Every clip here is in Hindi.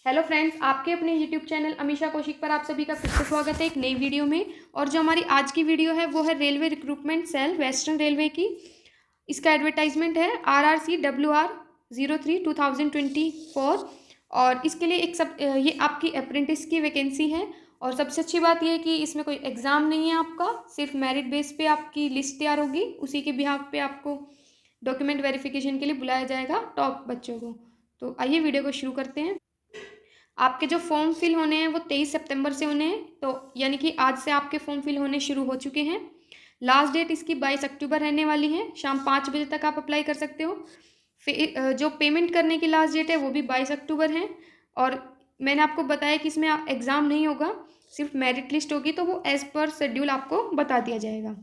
हेलो फ्रेंड्स, आपके अपने यूट्यूब चैनल अमीशा कौशिक पर आप सभी का फिर से स्वागत है एक नई वीडियो में। और जो हमारी आज की वीडियो है वो है railway recruitment cell western railway की। इसका एडवर्टाइजमेंट है RRCWR03 2024 और इसके लिए ये आपकी अप्रेंटिस की वैकेंसी है। और सबसे अच्छी बात यह है कि इसमें कोई एग्ज़ाम नहीं है आपका, सिर्फ मेरिट बेस पे आपकी लिस्ट तैयार होगी, उसी के बिहाफ पे आपको डॉक्यूमेंट वेरिफिकेशन के लिए बुलाया जाएगा टॉप बच्चों को। तो आइए वीडियो को शुरू करते हैं। आपके जो फॉर्म फिल होने हैं वो 23 सितंबर से होने हैं, तो यानी कि आज से आपके फॉर्म फिल होने शुरू हो चुके हैं। लास्ट डेट इसकी 22 अक्टूबर रहने वाली है, शाम 5 बजे तक आप अप्लाई कर सकते हो। जो पेमेंट करने की लास्ट डेट है वो भी 22 अक्टूबर है। और मैंने आपको बताया कि इसमें एग्ज़ाम नहीं होगा, सिर्फ मेरिट लिस्ट होगी, तो वो एज़ पर शेड्यूल आपको बता दिया जाएगा।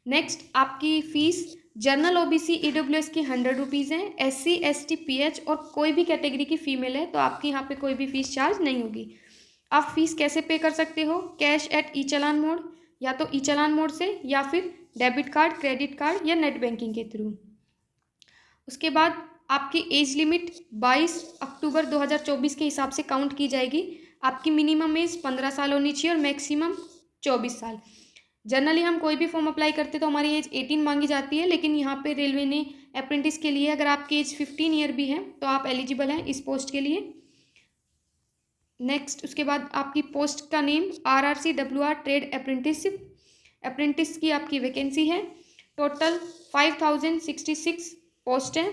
नेक्स्ट आपकी फ़ीस जनरल ओबीसी ईडब्ल्यूएस की 100 रुपीज़ है। एससी एसटी पीएच और कोई भी कैटेगरी की फ़ीमेल है तो आपकी यहाँ पे कोई भी फ़ीस चार्ज नहीं होगी। आप फ़ीस कैसे पे कर सकते हो? Cash at E challan mode, या तो ई चालान मोड से, या फिर डेबिट कार्ड, क्रेडिट कार्ड या नेट बैंकिंग के थ्रू। उसके बाद आपकी एज लिमिट 22 अक्टूबर 2024 के हिसाब से काउंट की जाएगी। आपकी मिनिमम एज 15 साल होनी चाहिए और मैक्सिमम 24 साल। जनरली हम कोई भी फॉर्म अप्लाई करते तो हमारी एज 18 मांगी जाती है, लेकिन यहाँ पे रेलवे ने अप्रेंटिस के लिए अगर आपकी एज 15 ईयर भी है तो आप एलिजिबल हैं इस पोस्ट के लिए। नेक्स्ट उसके बाद आपकी पोस्ट का नेम RRCWR ट्रेड अप्रेंटिस की आपकी वैकेंसी है। टोटल 5066 पोस्ट है।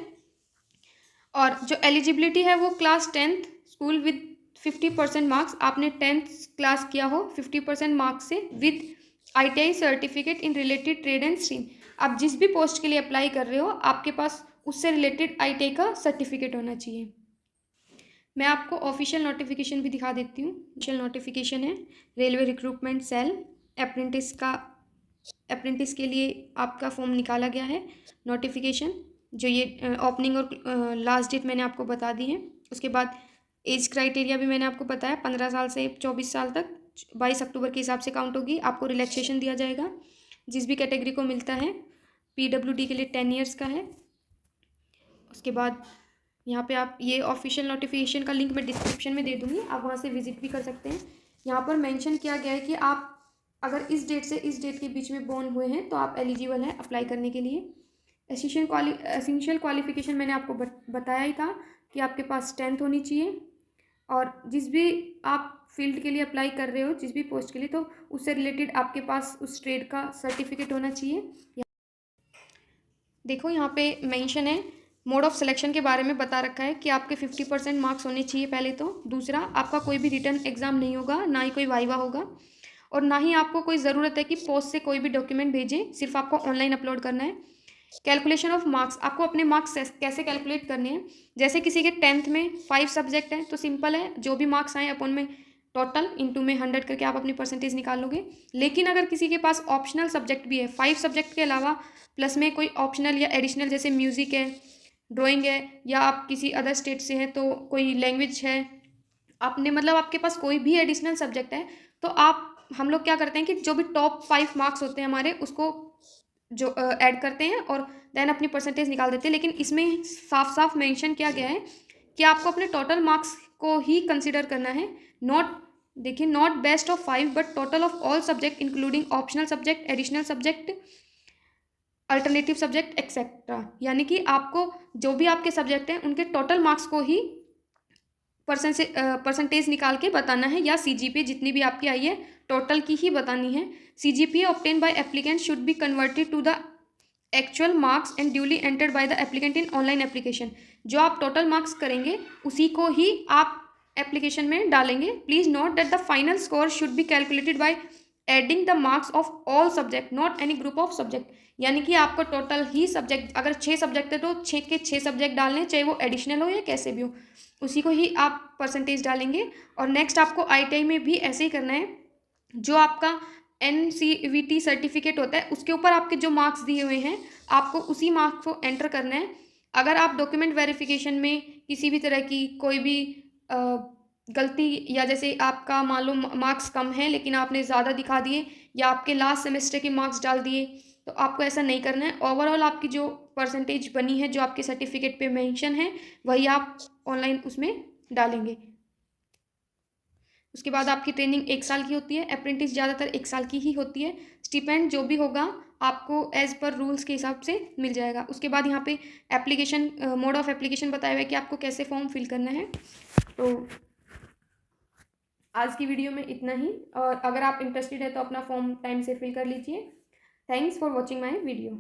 और जो एलिजिबिलिटी है वो class 10th school with 50% marks, आपने 10th क्लास किया हो 50% मार्क्स से, with ITI certificate in related trade and stream. आप जिस भी पोस्ट के लिए अप्लाई कर रहे हो आपके पास उससे रिलेटेड ITI का सर्टिफिकेट होना चाहिए। मैं आपको ऑफिशियल नोटिफिकेशन भी दिखा देती हूँ। ऑफिशियल नोटिफिकेशन है रेलवे रिक्रूटमेंट सेल अप्रेंटिस के लिए आपका फॉर्म निकाला गया है। नोटिफिकेशन जो ये ओपनिंग और लास्ट डेट मैंने आपको बता दी है। उसके बाद एज क्राइटेरिया भी मैंने आपको बताया, 15 साल से 24 साल तक 22 अक्टूबर के हिसाब से काउंट होगी। आपको रिलैक्सेशन दिया जाएगा जिस भी कैटेगरी को मिलता है। PWD के लिए 10 ईयर्स का है। उसके बाद यहाँ पे आप ये ऑफिशियल नोटिफिकेशन का लिंक मैं डिस्क्रिप्शन में दे दूँगी, आप वहाँ से विजिट भी कर सकते हैं। यहाँ पर मेंशन किया गया है कि आप अगर इस डेट से इस डेट के बीच में बॉर्न हुए हैं तो आप एलिजिबल हैं अप्लाई करने के लिए। एसेंशियल क्वालिफिकेशन मैंने आपको बताया ही था कि आपके पास 10th होनी चाहिए। और जिस भी आप फील्ड के लिए अप्लाई कर रहे हो, जिस भी पोस्ट के लिए, तो उससे रिलेटेड आपके पास उस ट्रेड का सर्टिफिकेट होना चाहिए। देखो यहाँ पे मेंशन है, मोड ऑफ सिलेक्शन के बारे में बता रखा है कि आपके 50% मार्क्स होने चाहिए पहले तो। दूसरा, आपका कोई भी रिटर्न एग्जाम नहीं होगा, ना ही कोई वाइवा होगा, और ना ही आपको कोई ज़रूरत है कि पोस्ट से कोई भी डॉक्यूमेंट भेजें, सिर्फ आपको ऑनलाइन अपलोड करना है। कैलकुलेशन ऑफ मार्क्स, आपको अपने मार्क्स कैसे कैलकुलेट करने हैं। जैसे किसी के 10th में 5 सब्जेक्ट हैं तो सिंपल है, जो भी मार्क्स आए अपन में टोटल इंटू में 100 करके आप अपनी परसेंटेज निकाल लोगे। लेकिन अगर किसी के पास ऑप्शनल सब्जेक्ट भी है, 5 सब्जेक्ट के अलावा प्लस में कोई ऑप्शनल या एडिशनल, जैसे म्यूज़िक है, ड्राइंग है, या आप किसी अदर स्टेट से हैं तो कोई लैंग्वेज है, आपने मतलब आपके पास कोई भी एडिशनल सब्जेक्ट है, तो हम लोग क्या करते हैं कि जो भी टॉप 5 मार्क्स होते हैं हमारे, उसको जो ऐड करते हैं और देन अपनी परसेंटेज निकाल देते हैं। लेकिन इसमें साफ साफ मेंशन किया गया है कि आपको अपने टोटल मार्क्स को ही कंसिडर करना है। नॉट, देखिए, not best of 5 but total of all subject including optional subject, additional subject, alternative subject etcetera. यानी कि आपको जो भी आपके सब्जेक्ट हैं उनके टोटल मार्क्स को ही परसेंटेज निकाल के बताना है, या CGPA जितनी भी आपकी आई है टोटल की ही बतानी है। CGPA obtain by applicant should be converted to the actual marks and duly entered by the applicant in online application. जो आप टोटल मार्क्स करेंगे उसी को ही आप एप्लीकेशन में डालेंगे। Please note that the final score should be calculated by adding the marks of all subject, not any group of subject. यानी कि आपको टोटल ही सब्जेक्ट, अगर 6 सब्जेक्ट है तो 6 के 6 सब्जेक्ट डालने, चाहे वो एडिशनल हो या कैसे भी हो, उसी को ही आप परसेंटेज डालेंगे। और नेक्स्ट आपको ITI में भी ऐसे ही करना है। जो आपका NCVT सर्टिफिकेट होता है उसके ऊपर आपके जो मार्क्स दिए हुए हैं आपको उसी मार्क्स को एंटर करना है। अगर आप डॉक्यूमेंट वेरिफिकेशन में किसी भी तरह की कोई भी गलती, या जैसे आपका मान लो मार्क्स कम है लेकिन आपने ज़्यादा दिखा दिए, या आपके लास्ट सेमेस्टर के मार्क्स डाल दिए, तो आपको ऐसा नहीं करना है। ओवरऑल आपकी जो परसेंटेज बनी है, जो आपके सर्टिफिकेट पे मेंशन है, वही आप ऑनलाइन उसमें डालेंगे। उसके बाद आपकी ट्रेनिंग 1 साल की होती है, अप्रेंटिस ज़्यादातर 1 साल की ही होती है। स्टिपेंड जो भी होगा आपको एज़ पर रूल्स के हिसाब से मिल जाएगा। उसके बाद यहाँ पे एप्लीकेशन मोड ऑफ़ एप्लीकेशन बताया हुआ है कि आपको कैसे फॉर्म फिल करना है। तो आज की वीडियो में इतना ही, और अगर आप इंटरेस्टेड है तो अपना फॉर्म टाइम से फिल कर लीजिए। Thanks for watching my video.